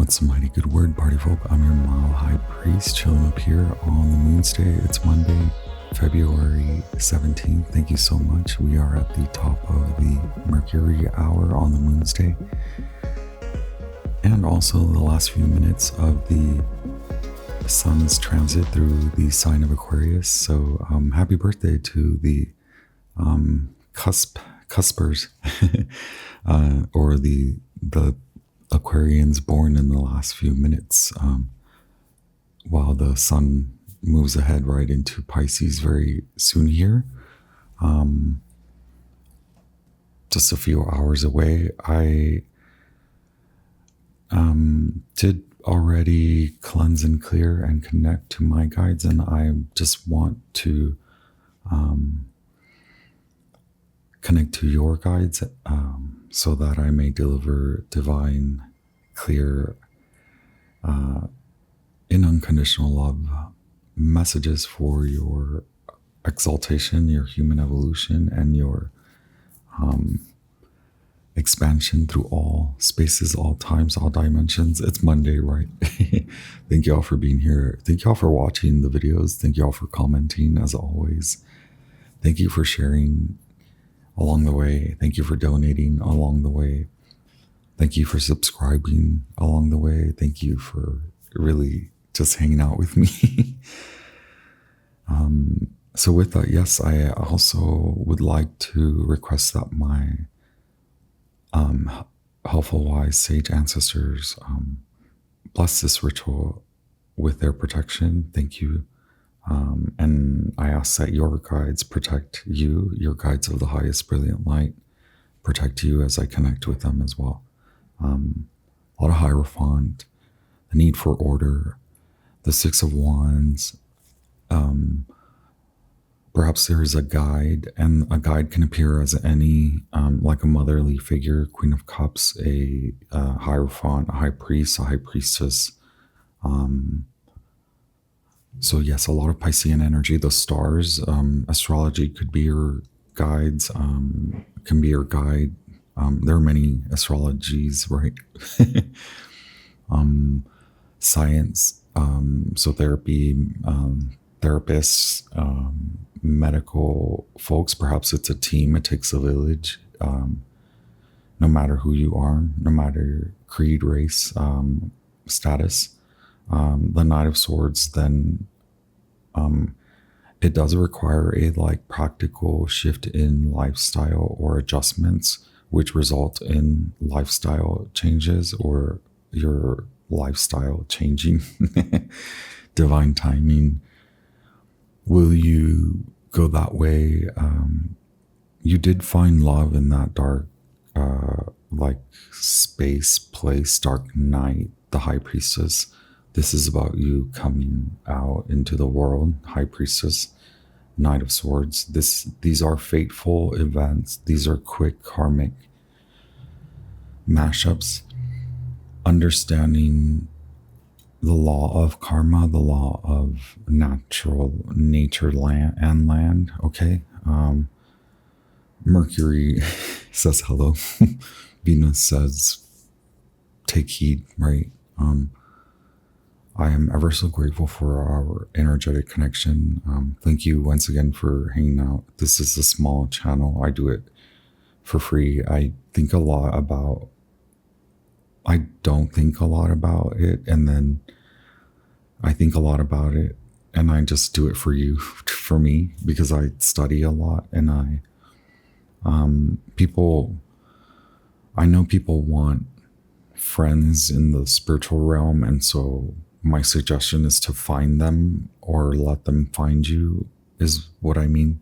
What's the mighty good word, party folk? I'm your Mile High Priest, chilling up here on the Moon's Day. It's Monday, February 17th. Thank you so much. We are at the top of the Mercury hour on the Moon's Day. And also the last few minutes of the Sun's transit through the sign of Aquarius. So happy birthday to the cuspers or the Aquarians born in the last few minutes, while the sun moves ahead right into Pisces very soon here. Just a few hours away. I did already cleanse and clear and connect to my guides, and I just want to connect to your guides so that I may deliver divine, clear, in unconditional love messages for your exaltation, your human evolution, and your expansion through all spaces, all times, all dimensions. It's Monday, right? Thank you all for being here. Thank you all for watching the videos. Thank you all for commenting, as always. Thank you for sharing along the way. Thank you for donating along the way. Thank you for subscribing along the way. Thank you for really just hanging out with me. So with that, yes, I also would like to request that my helpful, wise, sage ancestors bless this ritual with their protection. Thank you. And I ask that your guides protect you, your guides of the highest brilliant light, protect you as I connect with them as well. A lot of Hierophant, the need for order, the Six of Wands. Perhaps there is a guide, and a guide can appear as any, like a motherly figure, Queen of Cups, a Hierophant, a High Priest, a High Priestess. So yes, a lot of Piscean energy. The stars, astrology could be your guides, can be your guide. There are many astrologies, right? Science, so therapy, therapists, medical folks. Perhaps it's a team. It takes a village. No matter who you are, no matter your creed, race, status. The Knight of Swords, then it does require a practical shift in lifestyle or adjustments, which result in lifestyle changes or your lifestyle changing. Divine timing. Will you go that way? You did find love in that dark space, place, dark night, the High Priestess. This is about you coming out into the world, High Priestess, Knight of Swords. These are fateful events. These are quick karmic mashups. Understanding the law of karma, the law of nature, land. Okay. Mercury says hello. Venus says take heed, right? I am ever so grateful for our energetic connection. Thank you once again for hanging out. This is a small channel. I do it for free. I don't think a lot about it, and then I think a lot about it, and I just do it for you, for me, because I study a lot, and I know people want friends in the spiritual realm, and so my suggestion is to find them or let them find you, is what I mean.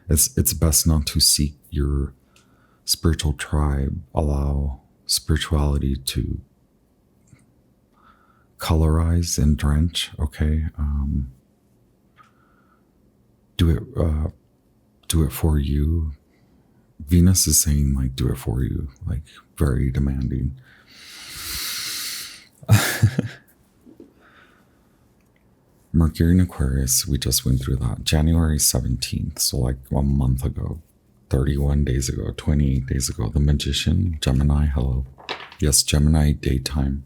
It's best not to seek your spiritual tribe. Allow spirituality to colorize and drench, okay? Do it for you. Venus is saying, do it for you, very demanding. Mercury in Aquarius, we just went through that. January 17th, so a month ago, 31 days ago, 28 days ago. The Magician, Gemini, hello. Yes, Gemini, daytime.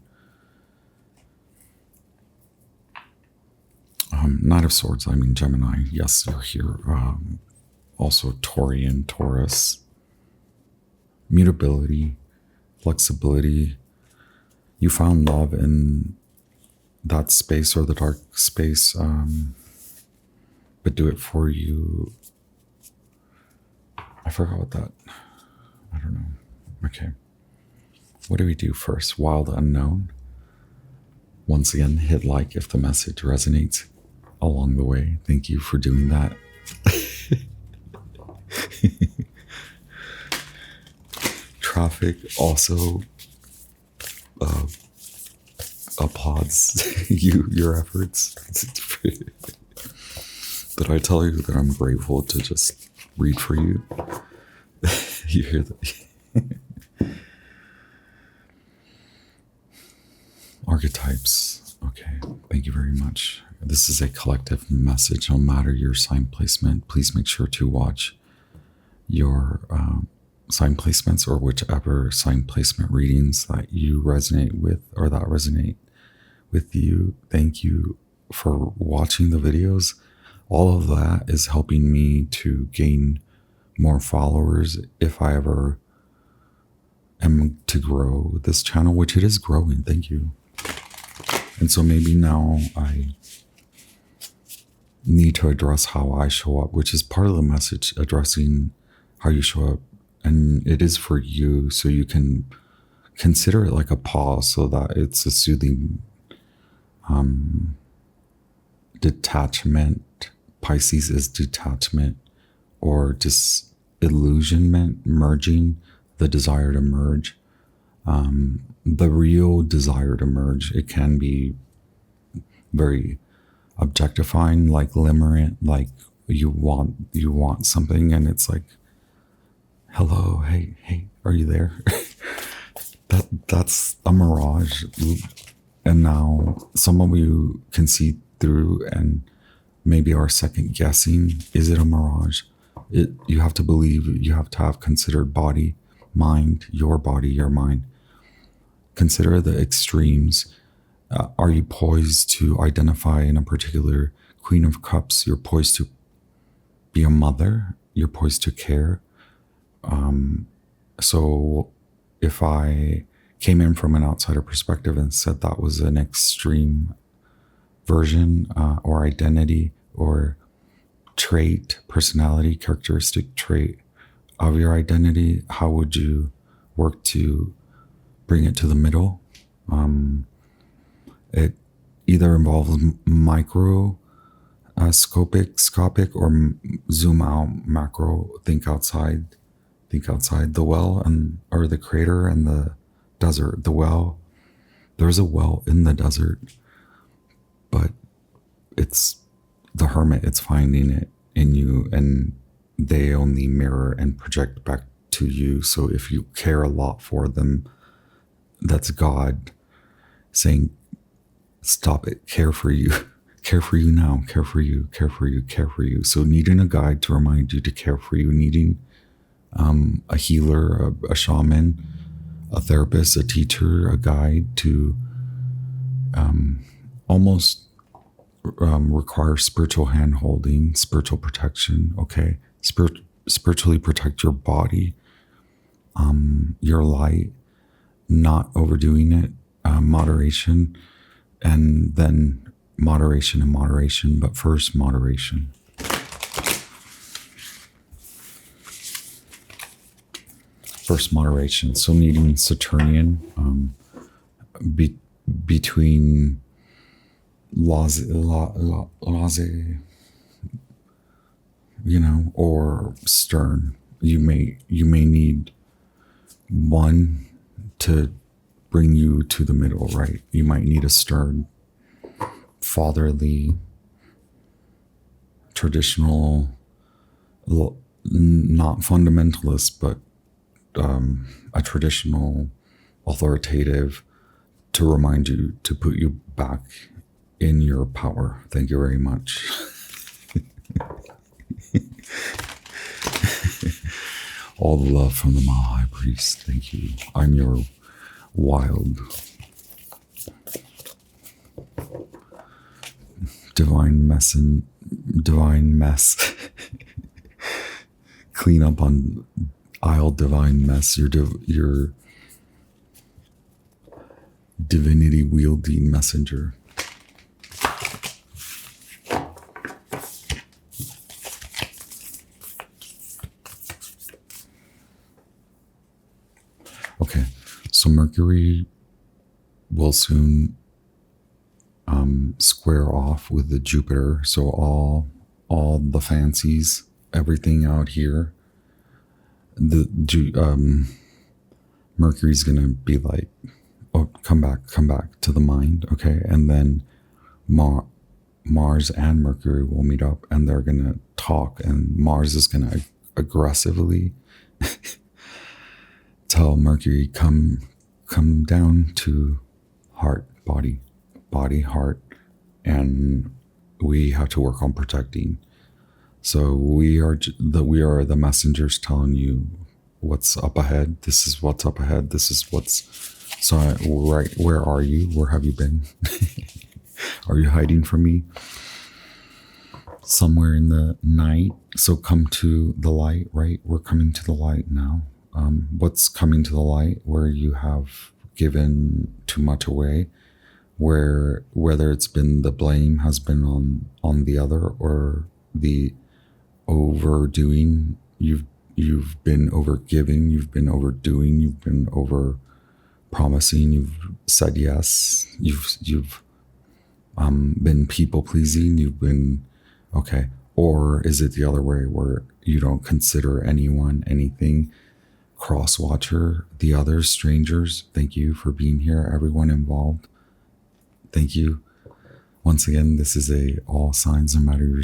Knight of Swords, I mean Gemini. Yes, you're here. Also Taurian, Taurus. Mutability, flexibility. You found love in that space or the dark space, but do it for you. I forgot what that. I don't know. Okay. What do we do first? Wild Unknown. Once again, hit like if the message resonates along the way. Thank you for doing that. Traffic also applauds your efforts. Did I tell you that I'm grateful to just read for you? You hear that? Archetypes. Okay, thank you very much. This is a collective message. No matter your sign placement, please make sure to watch your sign placements or whichever sign placement readings that you resonate with or that resonate with you. Thank you for watching the videos. All of that is helping me to gain more followers if I ever am to grow this channel, which it is growing. Thank you. And so maybe now I need to address how I show up, which is part of the message, addressing how you show up. And it is for you, so you can consider it like a pause, so that it's a soothing detachment. Pisces is detachment or disillusionment, merging, the desire to merge. The real desire to merge. It can be very objectifying, like limerent, like you want something and it's like, hello, hey, are you there? That's a mirage. And now some of you can see through and maybe are second guessing, is it a mirage? You have to believe, you have to have considered body, mind, your body, your mind. Consider the extremes. Are you poised to identify in a particular Queen of Cups? You're poised to be a mother. You're poised to care. So if I came in from an outsider perspective and said that was an extreme version or identity or trait, personality, characteristic trait of your identity, how would you work to bring it to the middle? It either involves scopic or zoom out, macro, think outside the well or the crater and the desert. The well, there's a well in the desert, but it's the hermit, it's finding it in you, and they only mirror and project back to you. So if you care a lot for them, that's God saying, stop it, care for you. Care for you now, care for you, care for you, care for you. So needing a guide to remind you to care for you, needing a healer, a shaman, a therapist, a teacher, a guide to almost require spiritual hand holding, spiritual protection, okay? Spiritually protect your body, your light, not overdoing it, moderation, and then moderation and moderation, but first moderation. First moderation. So needing Saturnian between laze, or stern. You may need one to bring you to the middle, right? You might need a stern, fatherly, traditional, not fundamentalist, but a traditional, authoritative, to remind you, to put you back in your power. Thank you very much. All the love from the Ma High Priest. Thank you. I'm your wild divine mess. Clean up on aisle divine mess. Your divinity wielding messenger. Okay, so Mercury will soon square off with the Jupiter. So all the fancies, everything out here, Mercury's gonna be like, oh, come back to the mind, okay? And then Mars and Mercury will meet up, and they're gonna talk, and Mars is gonna aggressively tell Mercury, come down to heart, body, heart, and we have to work on protecting. So we are the messengers telling you what's up ahead. This is what's up ahead. This is what's, so right, where are you? Where have you been? Are you hiding from me? Somewhere in the night. So come to the light, right? We're coming to the light now. What's coming to the light? Where you have given too much away, whether it's been the blame has been on the other, or the overdoing. You've been overgiving, you've been overdoing, you've been over promising, you've said yes, you've been people pleasing, you've been, okay. Or is it the other way, where you don't consider anyone, anything? Cross watcher, the others, strangers, thank you for being here. Everyone involved, thank you. Once again, this is all signs, no matter your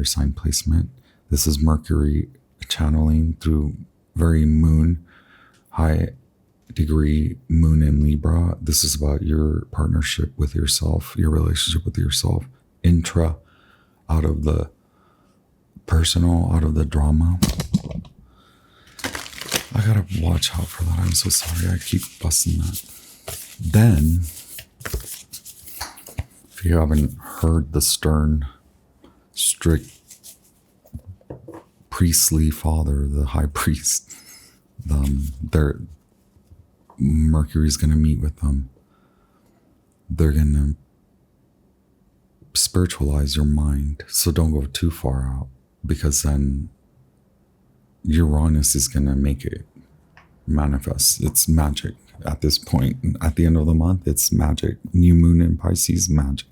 sign placement. This is Mercury channeling through very high degree moon in Libra. This is about your partnership with yourself, your relationship with yourself, out of the personal, out of the drama. I gotta watch out for that. I'm so sorry. I keep busting that. Then, if you haven't heard the stern, strict priestly father, the high priest, Mercury's going to meet with them. They're going to spiritualize your mind. So don't go too far out, because then Uranus is going to make it manifest. It's magic at this point. At the end of the month, it's magic. New moon in Pisces, magic.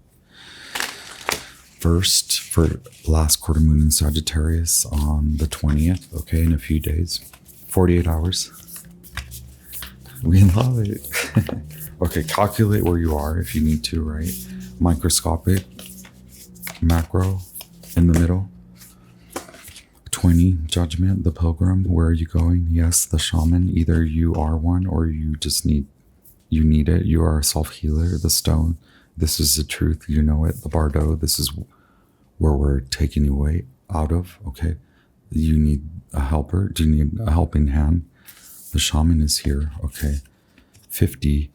First, for last quarter moon in Sagittarius on the 20th, okay, in a few days, 48 hours. We love it. Okay, calculate where you are if you need to, right? Microscopic, macro, in the middle. 20, judgment, the pilgrim, where are you going? Yes, the shaman, either you are one or you just need it. You are a self-healer, the stone. This is the truth, you know it. The bardo, this is where we're taking you away out of, okay? You need a helper. Do you need a helping hand? The shaman is here, okay? 50,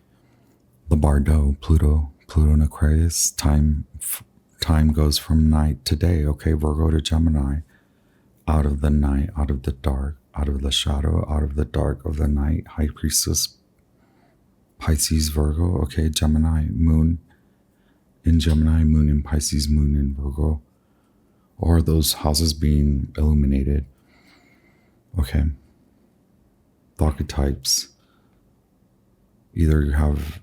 the bardo, Pluto in Aquarius, time goes from night to day, okay? Virgo to Gemini, out of the night, out of the dark, out of the shadow, out of the dark of the night, high priestess, Pisces, Virgo, okay? Gemini, moon in Gemini, moon in Pisces, moon in Virgo, or those houses being illuminated, okay? The archetypes, either you have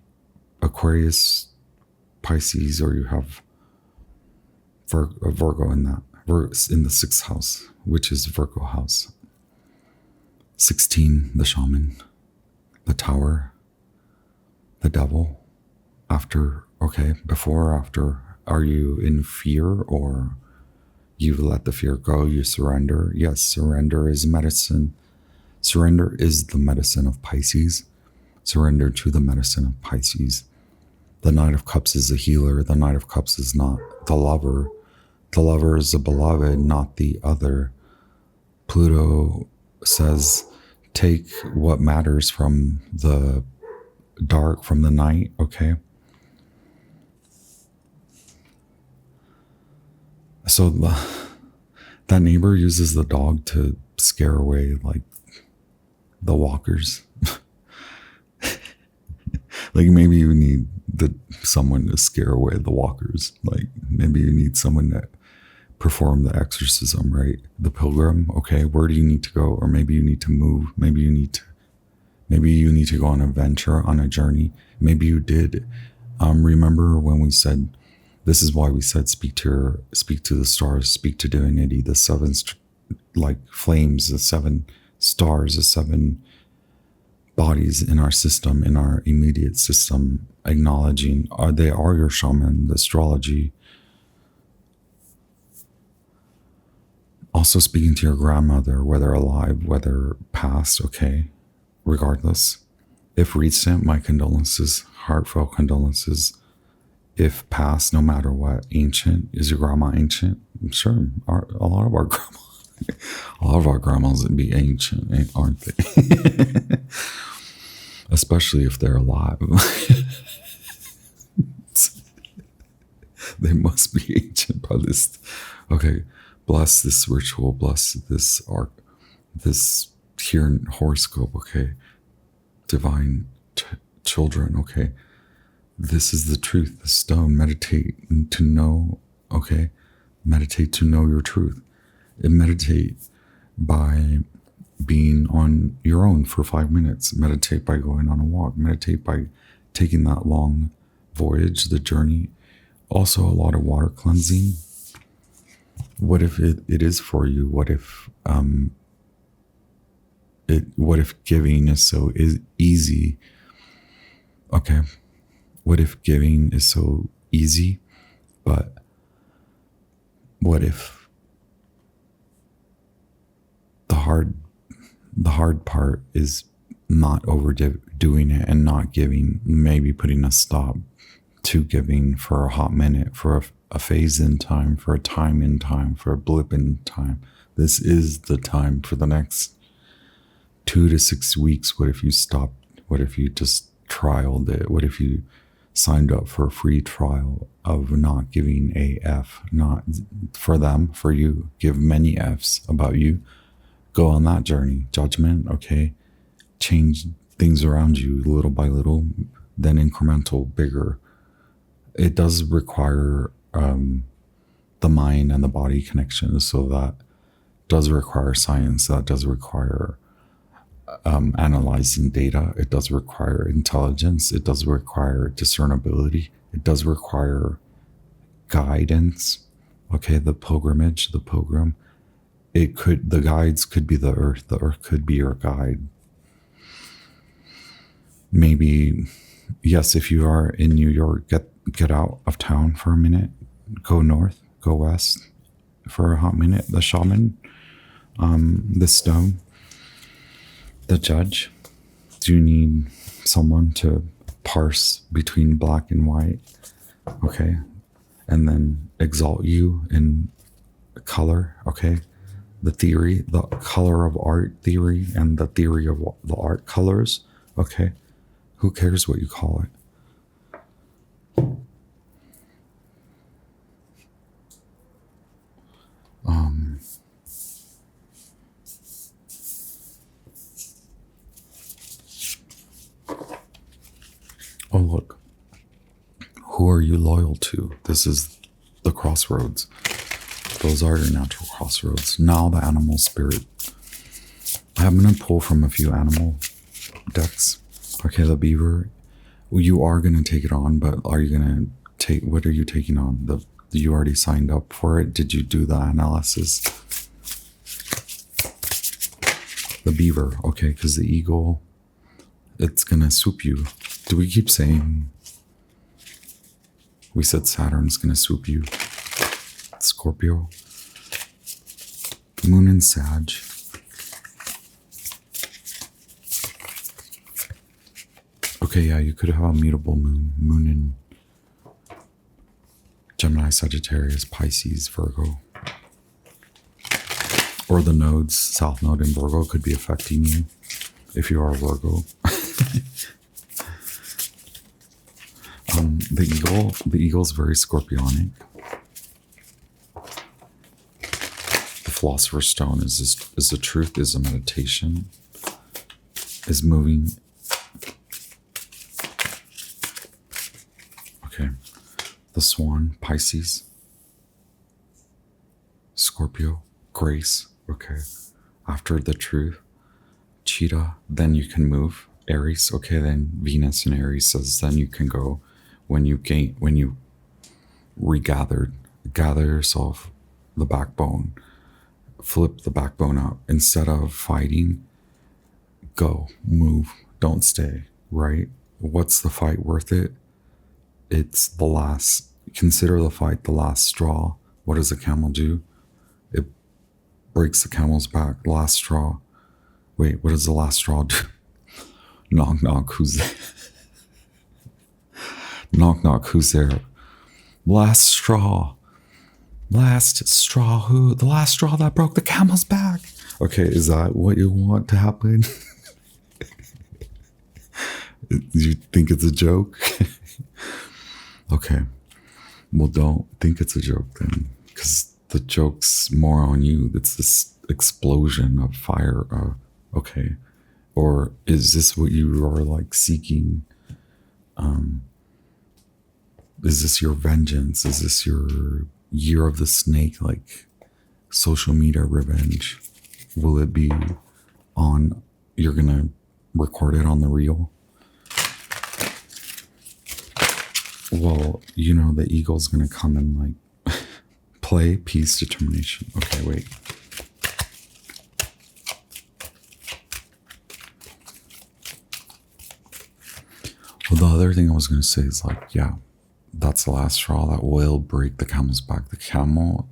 Aquarius, Pisces, or you have Virgo in that, in the 6th house, which is Virgo house. 16, the shaman, the tower, the devil, after, okay, before or after, are you in fear, or you let the fear go, you surrender? Yes, surrender is medicine. Surrender is the medicine of Pisces. Surrender to the medicine of Pisces. The Knight of Cups is a healer. The Knight of Cups is not the lover. The lover is the beloved, not the other. Pluto says, take what matters from the dark, from the night, okay? So that neighbor uses the dog to scare away like the walkers. Like maybe you need someone to scare away the walkers. Like maybe you need someone to perform the exorcism, right? The pilgrim. Okay, where do you need to go? Or maybe you need to move. Maybe you need to go on a venture, on a journey. Maybe you did. Remember when we said, this is why we said speak to the stars, speak to divinity, the seven like flames, the seven stars, the seven bodies in our system, in our immediate system, acknowledging they are your shaman, the astrology. Also speaking to your grandmother, whether alive, whether past, okay, regardless. If recent, my condolences, heartfelt condolences. If past, no matter what, ancient, is your grandma ancient? Sure, a lot of our grandmas would be ancient, aren't they? Especially if they're alive. They must be ancient by this. Okay, bless this ritual, bless this art, this here horoscope, okay? Divine children, okay? This is the truth, the stone. Meditate to know, okay? Meditate to know your truth. And meditate by being on your own for 5 minutes. Meditate by going on a walk. Meditate by taking that long voyage, the journey. Also, a lot of water cleansing. What if it is for you? What if giving is so easy? Okay. What if giving is so easy, but what if the hard part is not overdoing it and not giving, maybe putting a stop to giving for a hot minute, for a phase in time, for a time in time, for a blip in time. This is the time for the next 2 to 6 weeks. What if you stopped? What if you just trialed it? What if you signed up for a free trial of not giving a F, not for them, for you? Give many Fs about you. Go on that journey. Judgment, okay? Change things around you little by little, then incremental, bigger. It does require the mind and the body connection, so that does require science, that does require analyzing data, it does require intelligence, it does require discernibility, it does require guidance. Okay, the pilgrimage, the pilgrim, the guides could be the earth could be your guide. Maybe, yes, if you are in New York, get out of town for a minute, go north, go west for a hot minute. The shaman, the stone, the judge. Do you need someone to parse between black and white? Okay. And then exalt you in color. Okay. The theory, the color of art theory, and the theory of the art colors. Okay. Who cares what you call it? Oh, look. Who are you loyal to? This is the crossroads. Those are your natural crossroads. Now the animal spirit. I'm going to pull from a few animal decks. Okay, the beaver. You are going to take it on, but are you going to take, what are you taking on? You already signed up for it. Did you do the analysis? The beaver. Okay, because the eagle, it's going to swoop you. Do we keep saying? We said Saturn's going to swoop you. Scorpio. Moon and Sag. Okay, yeah, you could have a mutable moon. Moon in Gemini, Sagittarius, Pisces, Virgo. Or the nodes, South Node in Virgo could be affecting you if you are a Virgo. The eagle's very scorpionic. Philosopher's Stone is the truth, is a meditation, is moving. Okay. The Swan, Pisces. Scorpio, grace. Okay. After the truth. Cheetah, then you can move. Aries, okay, then Venus and Aries says then you can go when you gather yourself, the backbone, flip the backbone up. Instead of fighting, go, move, don't stay, right? What's the fight worth it? It's consider the fight the last straw. What does a camel do? It breaks the camel's back, the last straw. Wait, what does the last straw do? Knock, knock, who's there? Knock, knock, who's there? Last straw. Last straw who? The last straw that broke the camel's back. Okay, is that what you want to happen? You think it's a joke? Okay. Well, don't think it's a joke then, because the joke's more on you. It's this explosion of fire. Okay. Or is this what you are like seeking? Is this your vengeance? Is this your year of the snake, like social media revenge? Will it be on, you're going to record it on the reel? Well, you know, the eagle's going to come and like play, peace, determination. Okay, wait. Well, the other thing I was going to say is like, yeah, that's the last straw that will break the camel's back. The camel,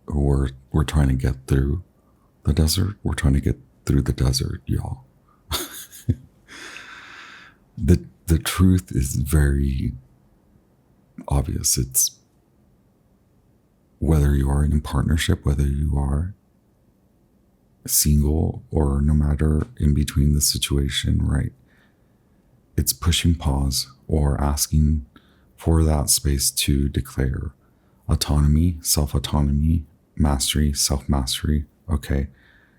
we're trying to get through the desert. We're trying to get through the desert, y'all. The truth is very obvious. It's whether you are in partnership, whether you are single, or no matter in between the situation, right? It's pushing pause or asking for that space to declare autonomy, self-autonomy, mastery, self-mastery. Okay.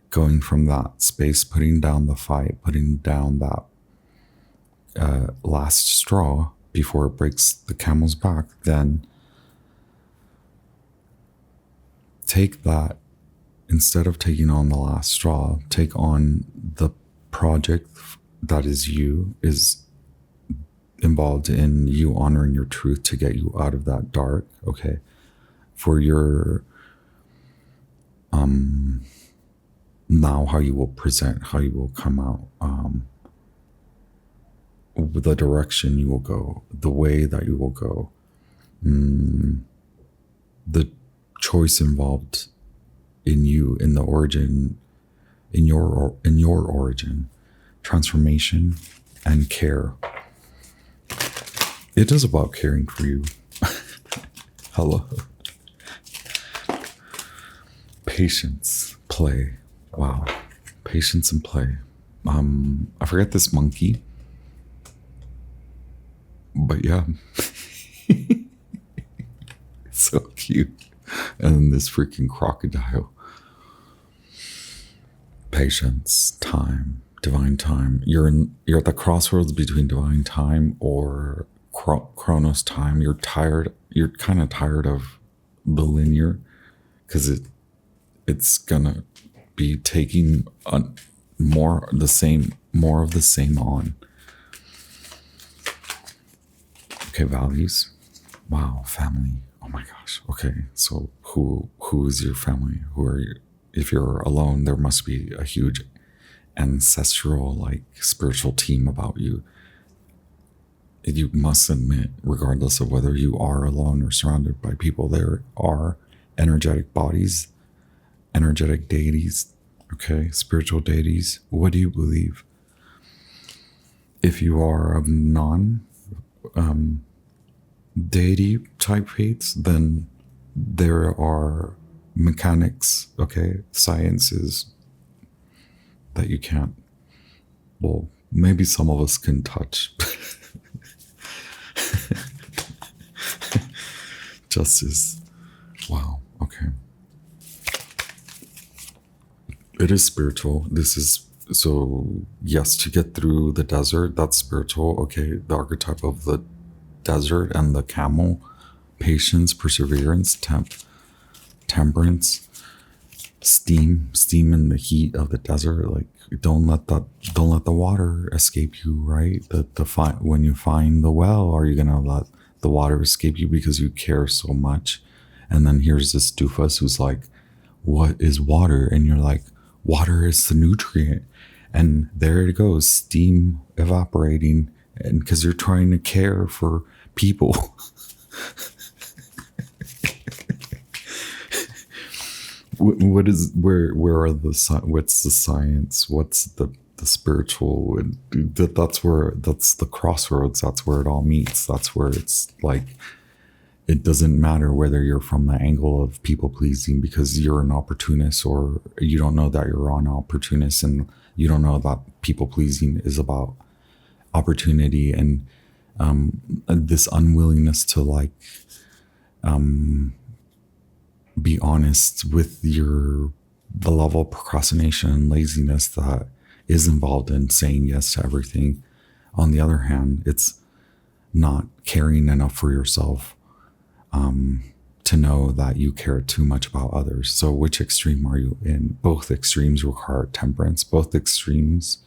Going from that space, putting down the fight, putting down that last straw before it breaks the camel's back, then take that, instead of taking on the last straw, take on the project that is involved in you honoring your truth to get you out of that dark. Okay. For your now how you will present, how you will come out, the direction you will go, the way that you will go, the choice involved in you, in the origin, in your origin, transformation and care. It is about caring for you. Hello. Patience, play. Wow. Patience and play. I forget this monkey. But yeah. It's so cute. And then this freaking crocodile. Patience, time, divine time. You're at the crossroads between divine time or Chronos time. You're kind of tired of the linear, because it's gonna be taking more of the same on. Okay, values. Wow, family. Oh my gosh. Okay, so who is your family? Who are you? If you're alone, there must be a huge ancestral, like, spiritual team about you. You must admit, regardless of whether you are alone or surrounded by people, there are energetic bodies, energetic deities, okay, spiritual deities. What do you believe? If you are of deity type faiths, then there are mechanics, okay, sciences that you can't, well, maybe some of us can touch. Justice. Wow. Okay. It is spiritual. This is so, yes, to get through the desert, that's spiritual. Okay. The archetype of the desert and the camel, patience, perseverance, temperance, steam in the heat of the desert. Like, don't let the water escape you, right? When you find the well, are you gonna let the water escape you because you care so much? And then here's this doofus who's like, what is water? And you're like, water is the nutrient. And there it goes, steam evaporating, and because you're trying to care for people. Where are what's the science? What's the spiritual? That's the crossroads. That's where it all meets. That's where it's like, it doesn't matter whether you're from the angle of people pleasing because you're an opportunist, or you don't know that you're an opportunist, and you don't know that people pleasing is about opportunity and this unwillingness to like be honest with the level of procrastination and laziness that is involved in saying yes to everything. On the other hand, it's not caring enough for yourself to know that you care too much about others. So which extreme are you in? Both extremes require temperance. Both extremes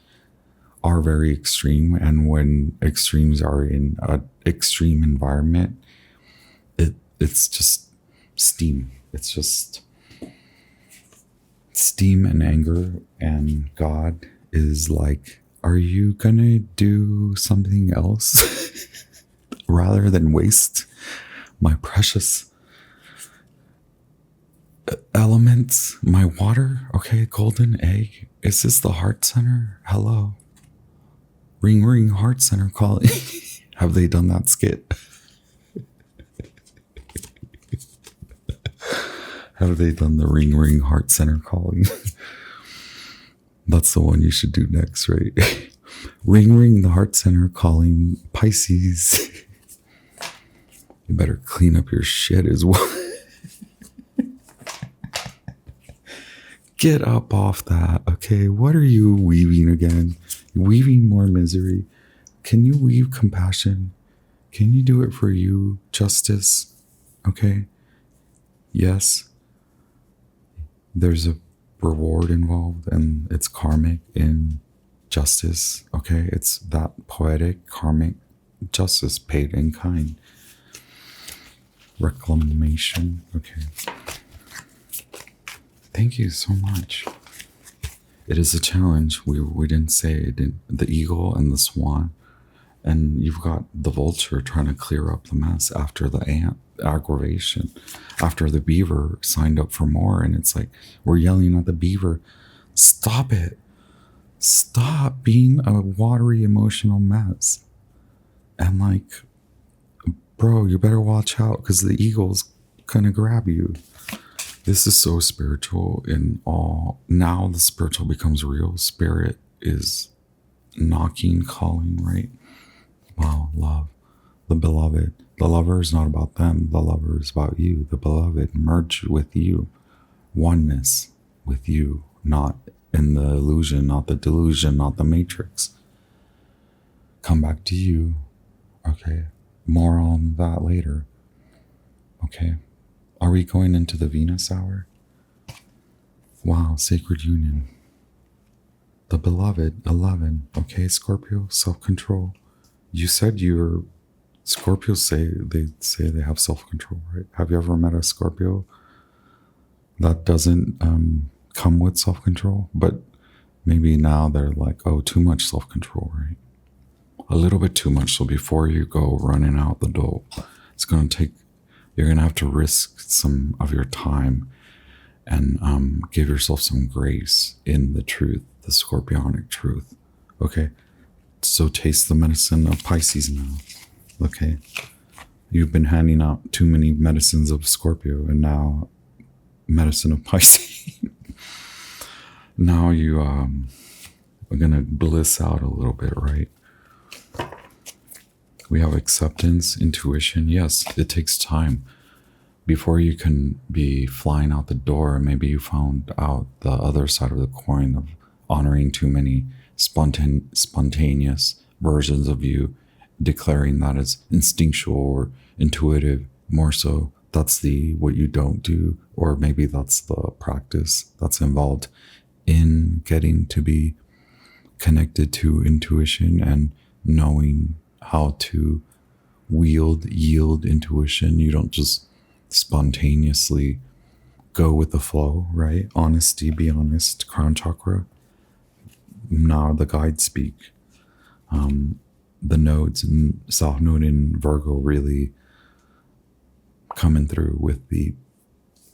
are very extreme. And when extremes are in an extreme environment, it's just steam. It's just steam and anger. And God is like, are you gonna do something else rather than waste my precious elements, my water? Okay, golden egg. Is this the heart center? Hello. Ring, ring, heart center calling. Have they done that skit? Have they done the ring, ring, heart center calling? That's the one you should do next, right? Ring, ring, the heart center calling Pisces. You better clean up your shit as well. Get up off that, okay? What are you weaving again? Weaving more misery? Can you weave compassion? Can you do it for you? Justice, okay? Yes. There's a reward involved, and it's karmic in justice, okay? It's that poetic, karmic justice paid in kind. Reclamation, okay. Thank you so much. It is a challenge. We didn't say it. The eagle and the swan, and you've got the vulture trying to clear up the mess after the ant aggravation, after the beaver signed up for more, and it's like we're yelling at the beaver, stop it, stop being a watery emotional mess. And like, bro, you better watch out because the eagle's gonna grab you. This is so spiritual in all. Now the spiritual becomes real. Spirit is knocking, calling, right? Wow, love. The beloved. The lover is not about them. The lover is about you. The beloved merged with you. Oneness with you. Not in the illusion, not the delusion, not the matrix. Come back to you. Okay. More on that later. Okay. Are we going into the Venus hour? Wow, sacred union. The beloved, 11. Okay, Scorpio, self-control. You said you're... Scorpios say they have self-control, right? Have you ever met a Scorpio that doesn't come with self-control? But maybe now they're like, oh, too much self-control, right? A little bit too much. So before you go running out the door, it's going to take... You're going to have to risk some of your time and give yourself some grace in the truth, the scorpionic truth. Okay? So taste the medicine of Pisces now. Okay? You've been handing out too many medicines of Scorpio, and now medicine of Pisces. Now you are going to bliss out a little bit, right? We have acceptance, intuition. Yes, it takes time. before you can be flying out the door, maybe you found out the other side of the coin of honoring too many spontaneous versions of you, declaring that as instinctual or intuitive more so. That's the what you don't do, or maybe that's the practice that's involved in getting to be connected to intuition and knowing how to yield intuition. You don't just spontaneously go with the flow, right? Honesty, be honest, crown chakra. Now the guides speak. The nodes and South Node in Virgo really coming through with the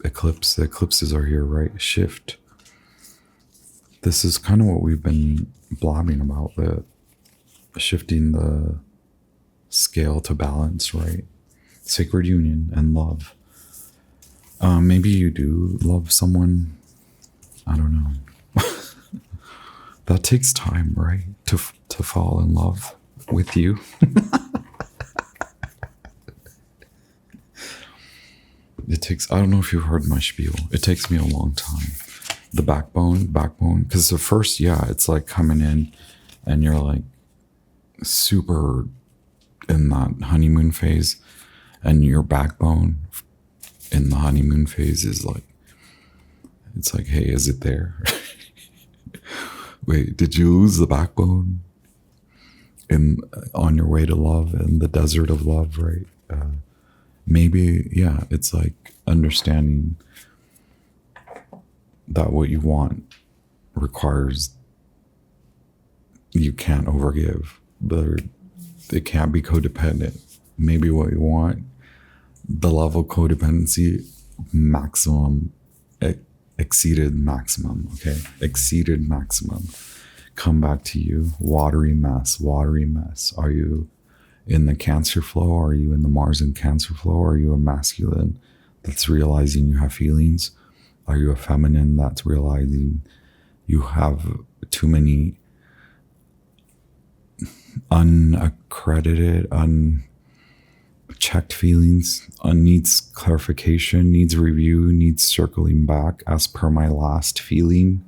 eclipse. The eclipses are here, right? Shift. This is kind of what we've been blabbing about, the shifting the scale to balance, right? Sacred union and love. Maybe you do love someone. I don't know. That takes time, right? To fall in love with you. It takes, I don't know if you've heard my spiel. It takes me a long time. The backbone, because the first, yeah, it's like coming in and you're like super in that honeymoon phase, and your backbone in the honeymoon phase is like, it's like, hey, is it there? Wait, did you lose the backbone on your way to love in the desert of love, right? Maybe, yeah, it's like understanding that what you want requires, you can't overgive, but it can't be codependent. Maybe what you want, the level of codependency, maximum, exceeded maximum, okay? Exceeded maximum. Come back to you, watery mess. Are you in the Cancer flow? Are you in the Mars and Cancer flow? Are you a masculine that's realizing you have feelings? Are you a feminine that's realizing you have too many unaccredited, unchecked feelings, needs clarification, needs review, needs circling back? As per my last feeling,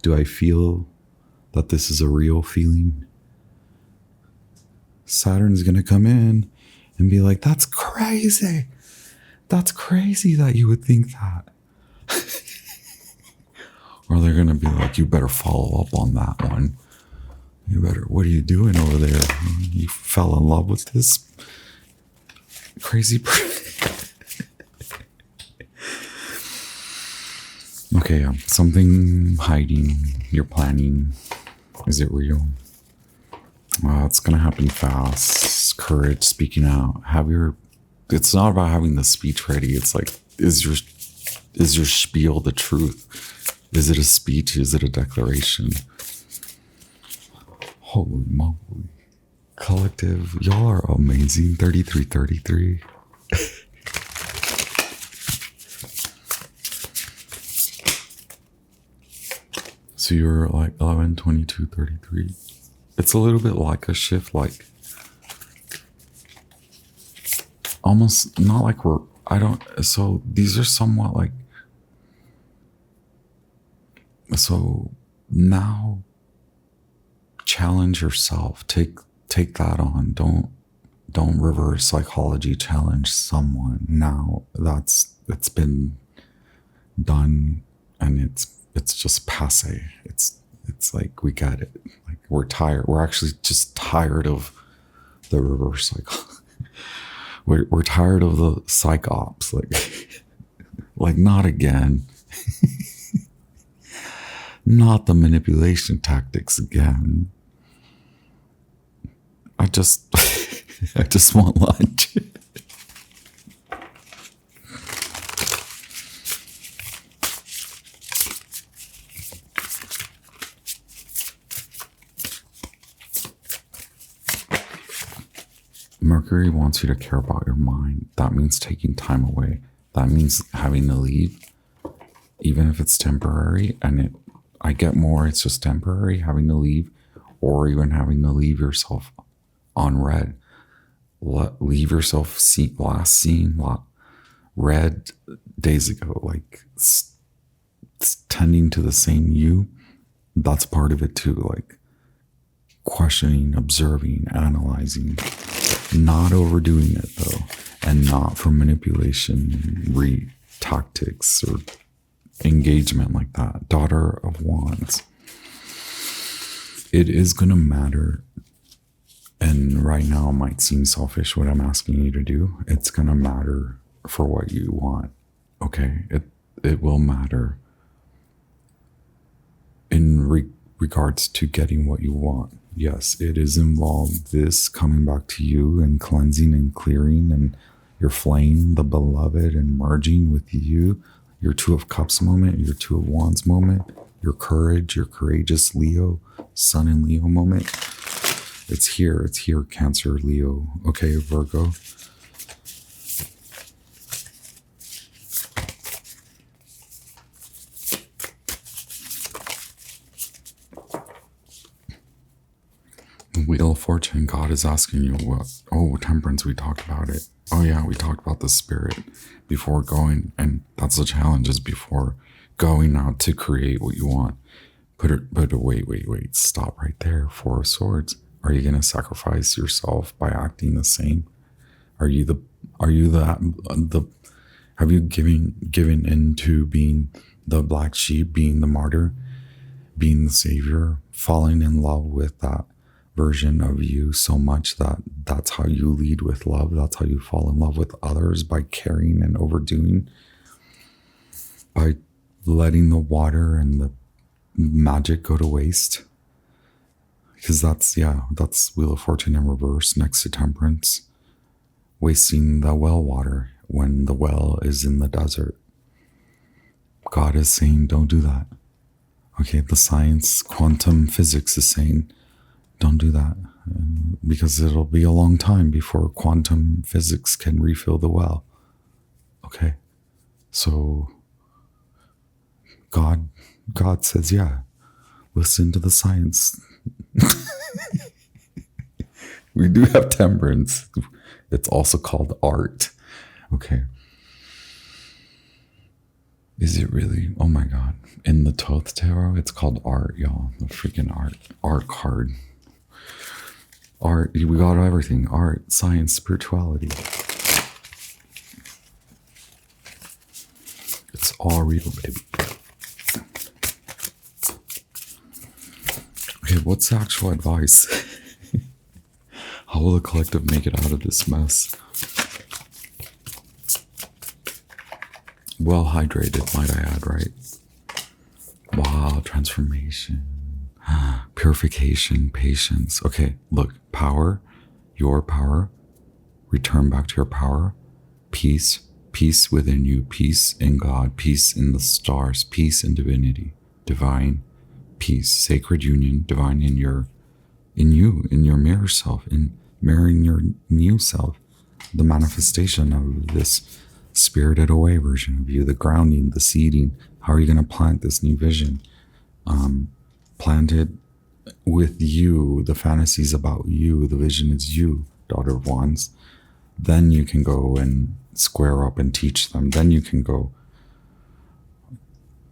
do I feel that this is a real feeling? Saturn's going to come in and be like, that's crazy. That's crazy that you would think that. Or they're going to be like, you better follow up on that one. You better, what are you doing over there? You fell in love with this crazy Okay, something hiding, you're planning. Is it real? It's going to happen fast. Courage, speaking out. It's not about having the speech ready. It's like, is your spiel the truth? Is it a speech? Is it a declaration? Holy moly. Collective, y'all are amazing. 3333. So you're like 11, 22, 33. It's a little bit like a shift, like almost not like so these are somewhat like, so now challenge yourself, take that on. Don't reverse psychology challenge someone. Now it's been done and it's just passe. It's like, we got it. Like, we're tired. We're actually just tired of the reverse cycle. We're tired of the psych ops. Like not again. Not the manipulation tactics again. I just want lunch. Mercury wants you to care about your mind. That means taking time away. That means having to leave, even if it's temporary. And I get more, it's just temporary, having to leave, or even having to leave yourself on red. Leave yourself last seen, read days ago, like tending to the same you. That's part of it too, like questioning, observing, analyzing, not overdoing it though, and not for manipulation, tactics, or engagement like that. Daughter of Wands. It is going to matter, and right now it might seem selfish what I'm asking you to do. It's going to matter for what you want, okay? It will matter in regards to getting what you want. Yes, it is involved this coming back to you and cleansing and clearing and your flame, the beloved, and merging with you, your Two of Cups moment, your Two of Wands moment, your courage, your courageous Leo, Sun and Leo moment. It's here, Cancer, Leo. Okay, Virgo. Wheel of Fortune, God is asking you what? Oh, Temperance, we talked about it. Oh yeah, we talked about the spirit before going, and that's the challenge, is before going out to create what you want. Wait, stop right there. Four of Swords. Are you going to sacrifice yourself by acting the same? Have you given into being the black sheep, being the martyr, being the savior, falling in love with that version of you so much that that's how you lead with love? That's how you fall in love with others, by caring and overdoing, by letting the water and the magic go to waste. Because that's Wheel of Fortune in reverse next to Temperance. Wasting the well water when the well is in the desert. God is saying, don't do that. Okay, the science, quantum physics is saying, don't do that. Because it'll be a long time before quantum physics can refill the well. Okay, so God says, yeah, listen to the science. We do have Temperance. It's also called art. Okay. Is it really? Oh my God. In the Thoth Tarot, it's called art, y'all. The freaking art card. Art, we got everything. Art, science, spirituality. It's all real, baby. Okay, what's the actual advice? How will the collective make it out of this mess? Well hydrated, might I add, right? Wow, transformation, purification, patience. Okay, look, power, your power, return back to your power, peace, peace within you, peace in God, peace in the stars, peace in divinity, divine peace, sacred union, divine in you, in your mirror self, in mirroring your new self, the manifestation of this spirited away version of you, the grounding, the seeding. How are you going to plant this new vision? Plant it with you, the fantasies about you, the vision is you, Daughter of Wands. Then you can go and square up and teach them. Then you can go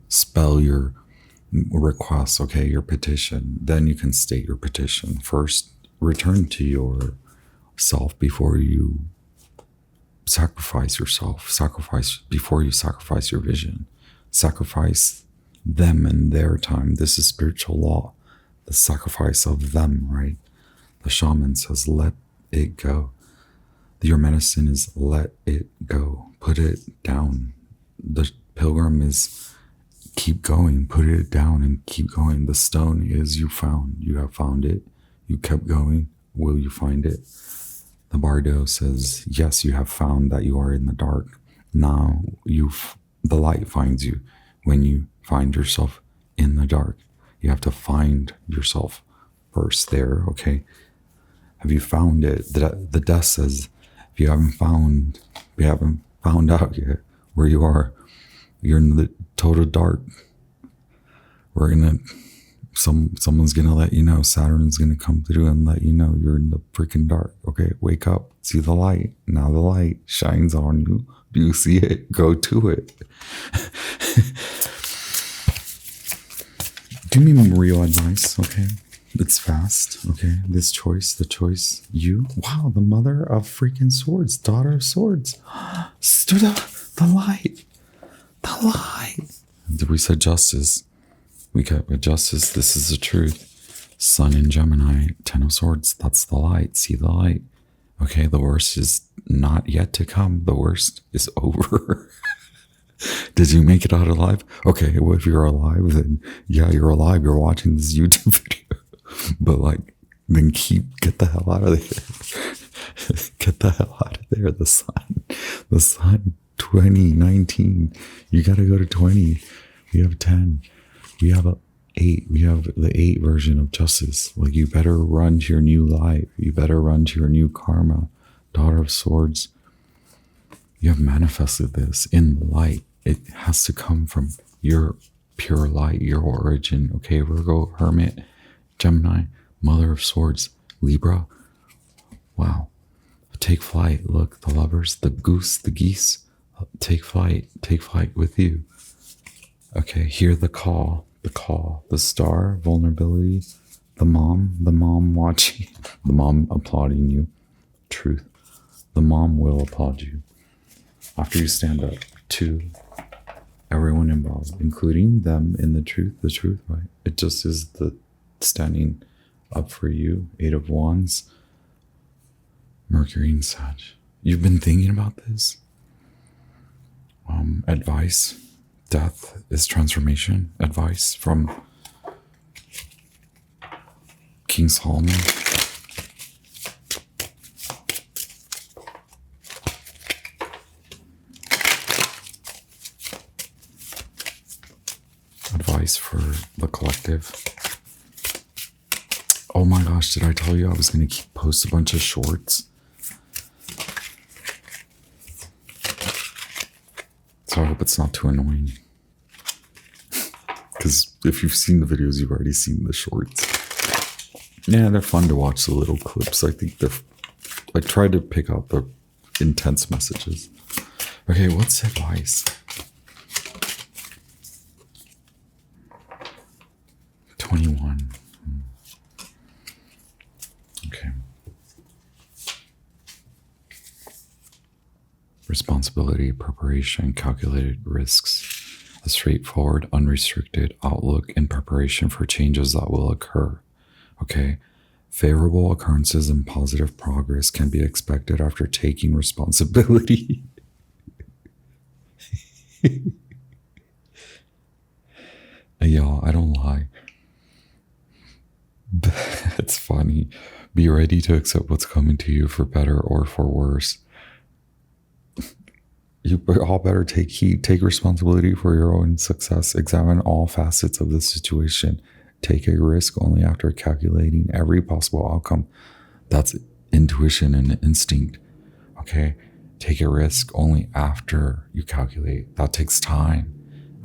spell your request, okay, your petition. Then you can state your petition. First, return to your self before you sacrifice yourself. Sacrifice before you sacrifice your vision. Sacrifice them and their time. This is spiritual law. The sacrifice of them, right? The shaman says, let it go. Your medicine is let it go. Put it down. The pilgrim is keep going. Put it down and keep going. The stone is you found. You have found it. You kept going. Will you find it? The bardo says, yes, you have found that you are in the dark. Now the light finds you when you find yourself in the dark. You have to find yourself first there, okay? Have you found it? The death says, if you haven't found out yet where you are, you're in the total dark. We're going to Someone's gonna let you know. Saturn's gonna come through and let you know you're in the freaking dark. Okay, wake up, see the light. Now the light shines on you. Do you see it? Go to it. Give me real advice, okay? It's fast, okay? This choice, the choice, you. Wow, the mother of freaking swords, daughter of swords. Stood up, the light. The light. We said justice. We got justice. This is the truth. Sun in Gemini, 10 of swords. That's the light. See the light. Okay, the worst is not yet to come. The worst is over. Did you make it out alive? Okay, well, if you're alive, then yeah, you're alive. You're watching this YouTube video. But like, then get the hell out of there. Get the hell out of there. The sun, 2019. You got to go to 20. We have 10. We have 8. We have the 8 version of justice. Like, you better run to your new life. You better run to your new karma. Daughter of swords. You have manifested this in the light. It has to come from your pure light, your origin. Okay, Virgo, Hermit, Gemini, Mother of Swords, Libra. Wow. Take flight. Look, the lovers, the goose, the geese. Take flight. Take flight with you. Okay, hear the call, the star, vulnerability, the mom watching, the mom applauding you. Truth. The mom will applaud you. After you stand up to everyone involved, including them in the truth, right? It just is the standing up for you. 8 of Wands, Mercury and Sag. You've been thinking about this? Advice. Death is transformation. Advice from King Solomon. Advice for the collective. Oh my gosh, did I tell you I was going to post a bunch of shorts? So I hope it's not too annoying. Because if you've seen the videos, you've already seen the shorts. Yeah, they're fun to watch, the little clips. I think I try to pick out the intense messages. Okay, what's advice? 21. Okay. Responsibility, preparation, calculated risks, a straightforward, unrestricted outlook in preparation for changes that will occur. Okay. Favorable occurrences and positive progress can be expected after taking responsibility. Y'all, I don't lie. It's funny. Be ready to accept what's coming to you for better or for worse. You all better take heed, take responsibility for your own success, examine all facets of the situation, take a risk only after calculating every possible outcome. That's intuition and instinct, okay? Take a risk only after you calculate. That takes time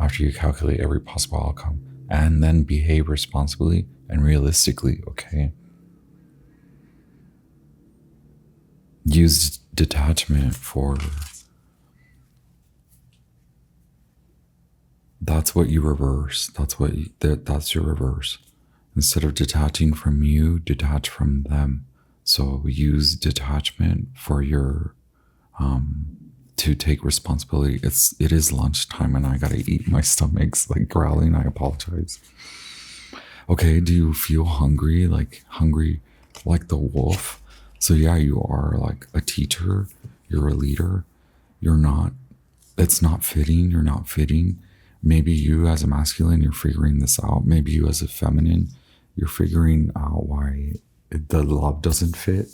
after you calculate every possible outcome, and then behave responsibly and realistically, okay? Use detachment for... That's what you reverse. That's your reverse. Instead of detaching from you, detach from them. So use detachment for your to take responsibility. It is lunchtime and I gotta eat. My stomach's like growling. I apologize. Okay, do you feel hungry? Like the wolf? So yeah, you are like a teacher. You're a leader. You're not. It's not fitting. You're not fitting. Maybe you as a masculine, you're figuring this out. Maybe you as a feminine, you're figuring out why the love doesn't fit.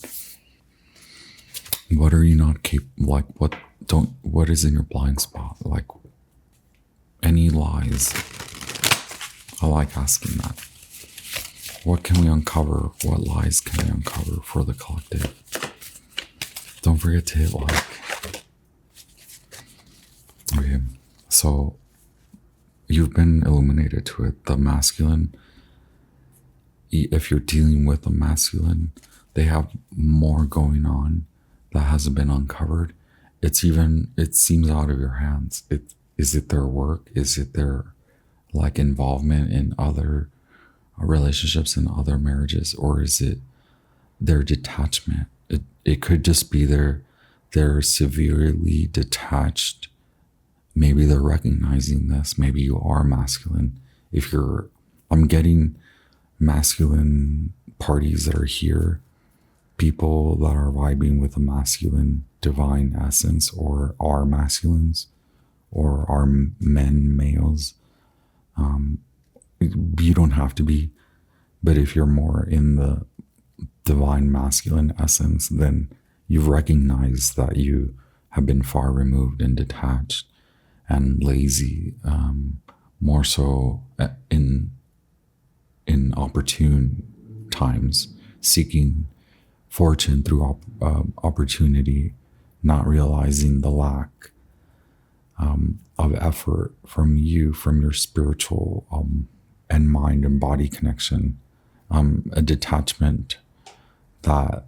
What are you not capable, like what is in your blind spot? Like any lies? I like asking that. What can we uncover? What lies can we uncover for the collective? Don't forget to hit like. Okay, so you've been illuminated to it. The masculine if you're dealing with a masculine, they have more going on that hasn't been uncovered. It seems out of your hands. Is it their work? Is it their like involvement in other relationships and other marriages, or is it their detachment? It could just be they're severely detached. Maybe they're recognizing this. Maybe you are masculine. I'm getting masculine parties that are here, people that are vibing with a masculine divine essence, or are masculines, or are males. You don't have to be, but if you're more in the divine masculine essence, then you recognize that you have been far removed and detached and lazy, more so in opportune times, seeking fortune through opportunity, not realizing the lack of effort from your spiritual and mind and body connection, a detachment that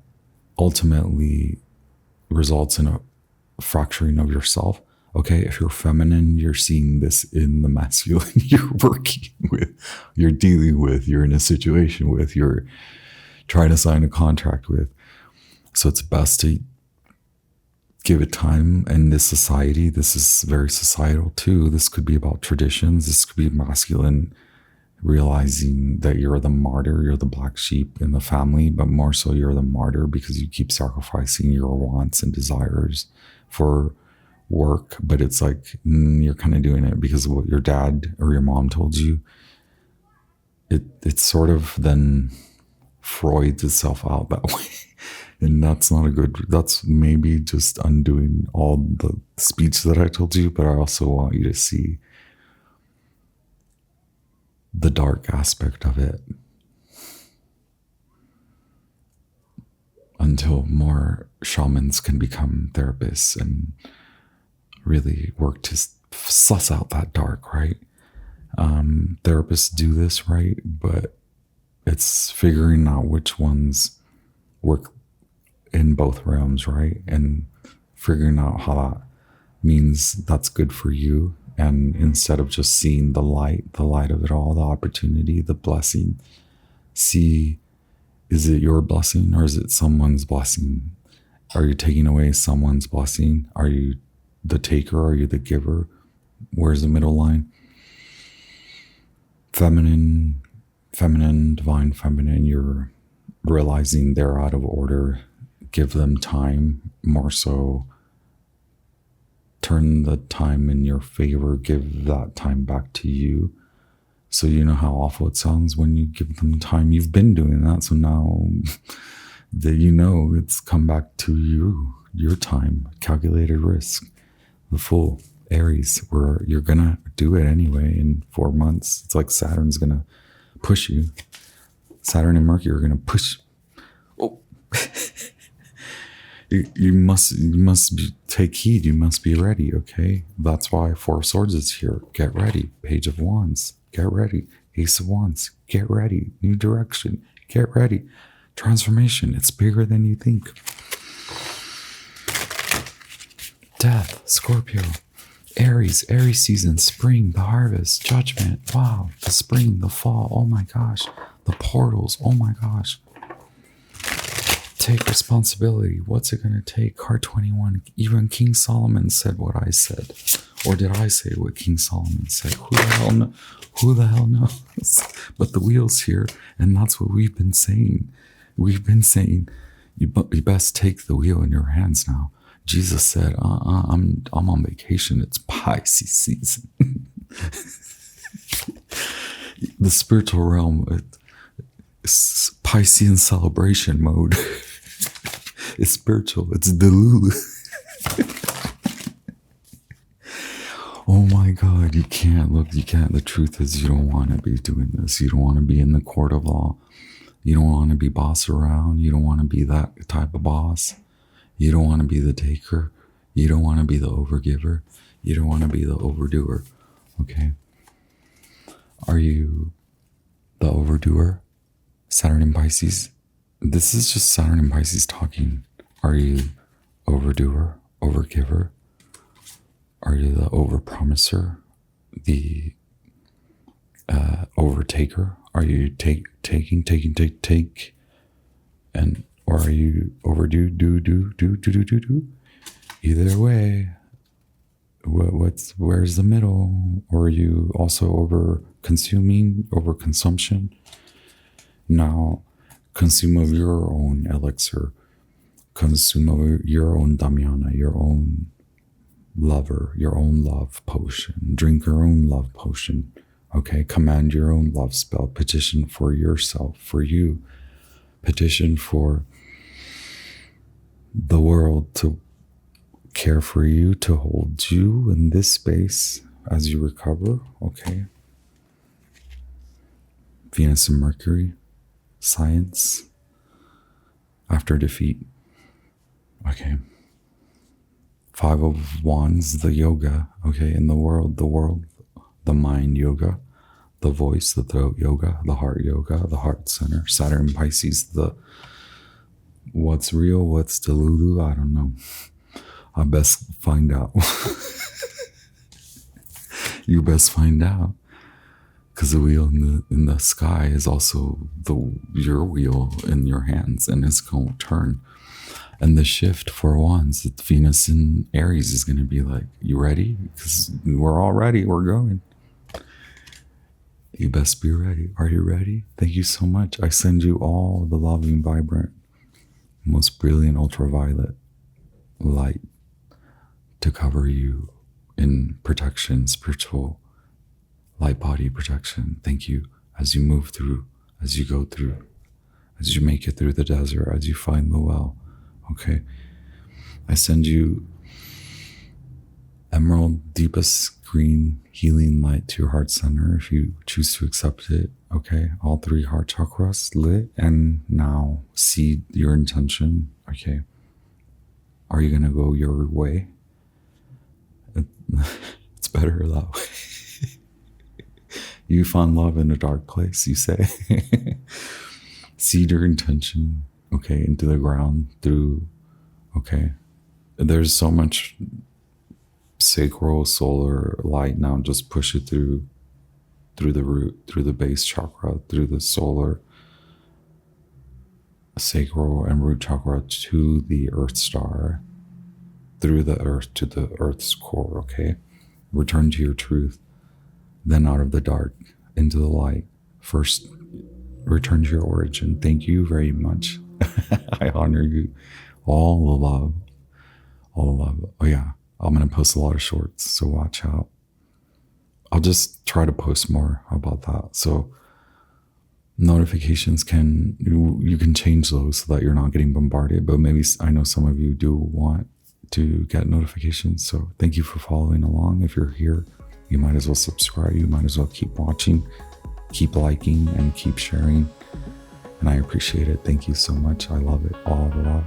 ultimately results in a fracturing of yourself. Okay, if you're feminine, you're seeing this in the masculine you're working with, you're dealing with, you're in a situation with, you're trying to sign a contract with. So it's best to give it time. And this society, this is very societal too. This could be about traditions. This could be masculine realizing that you're the martyr, you're the black sheep in the family, but more so you're the martyr because you keep sacrificing your wants and desires for work. But it's like you're kind of doing it because of what your dad or your mom told you. It's sort of then Freuds itself out that way. And that's not that's maybe just undoing all the speech that I told you, but I also want you to see the dark aspect of it until more shamans can become therapists and really work to suss out that dark, right? Therapists do this, right? But it's figuring out which ones work in both realms, right? And figuring out how that means that's good for you. And instead of just seeing the light of it all, the opportunity, the blessing, see, is it your blessing or is it someone's blessing? Are you taking away someone's blessing? Are you the taker? Are you the giver? Where's the middle line? Feminine, divine feminine, you're realizing they're out of order. Give them time, more so turn the time in your favor, give that time back to you. So you know how awful it sounds when you give them time. You've been doing that, so now that you know it's come back to you, your time, calculated risk, the full Aries, where you're gonna do it anyway in 4 months. It's like Saturn's gonna push you. Saturn and Mercury are gonna push. Oh. You must take heed. You must be ready, okay? That's why Four of Swords is here. Get ready. Page of Wands. Get ready. Ace of Wands. Get ready. New direction. Get ready. Transformation. It's bigger than you think. Death. Scorpio. Aries season. Spring. The harvest. Judgment. Wow. The spring. The fall. Oh my gosh. The portals. Oh my gosh. Take responsibility. What's it going to take? Card 21. Even King Solomon said what I said. Or did I say what King Solomon said? Who the hell knows? But the wheel's here, and that's what we've been saying. We've been saying, you best take the wheel in your hands now. Jesus said, I'm on vacation. It's Pisces season. The spiritual realm, it's Piscean celebration mode. It's spiritual. It's Delulu. Oh my God, you can't. The truth is you don't want to be doing this. You don't want to be in the court of law. You don't want to be boss around. You don't want to be that type of boss. You don't want to be the taker. You don't want to be the overgiver. You don't want to be the overdoer. Okay? Are you the overdoer? Saturn in Pisces. This is just Saturn in Pisces talking. Are you overdoer, overgiver? Are you the overpromiser, the overtaker? Are you take, and or are you overdo, do? Either way, where's the middle? Or are you also overconsumption? Now, consume of your own elixir, consume of your own damiana, your own lover, your own love potion, drink your own love potion. Okay, command your own love spell, petition for yourself, for you, petition for the world to care for you, to hold you in this space as you recover. Okay, Venus and Mercury, science after defeat. Okay, Five of Wands, the yoga. Okay, in the world, the mind yoga, the voice, the throat yoga, the heart center. Saturn Pisces, the what's real, what's delulu, I don't know. I best find out. You best find out, because the wheel in the sky is also your wheel in your hands, and it's going to turn. And the shift for Wands, Venus in Aries, is going to be like, you ready? Because we're all ready. We're going. You best be ready. Are you ready? Thank you so much. I send you all the loving, vibrant, most brilliant ultraviolet light to cover you in protection, spiritual light body protection. Thank you as you move through, as you go through, as you make it through the desert, as you find the well. Okay. I send you emerald, deepest green healing light to your heart center if you choose to accept it. Okay. All 3 heart chakras lit. And now see your intention. Okay. Are you going to go your way? It's better that way. You found love in a dark place, you say. Seed your intention, okay, into the ground through, okay. There's so much sacral solar light now. Just push it through the root, through the base chakra, through the solar, sacral and root chakra to the earth star, through the earth to the earth's core, okay? Return to your truth, then out of the dark into the light. First, return to your origin. Thank you very much. I honor you. All the love. All the love. Oh yeah, I'm going to post a lot of shorts, so watch out. I'll just try to post more. How about that? So notifications you can change those so that you're not getting bombarded, but maybe I know some of you do want to get notifications. So thank you for following along. If you're here, you might as well subscribe. You might as well keep watching, keep liking, and keep sharing. And I appreciate it. Thank you so much. I love it. All the love.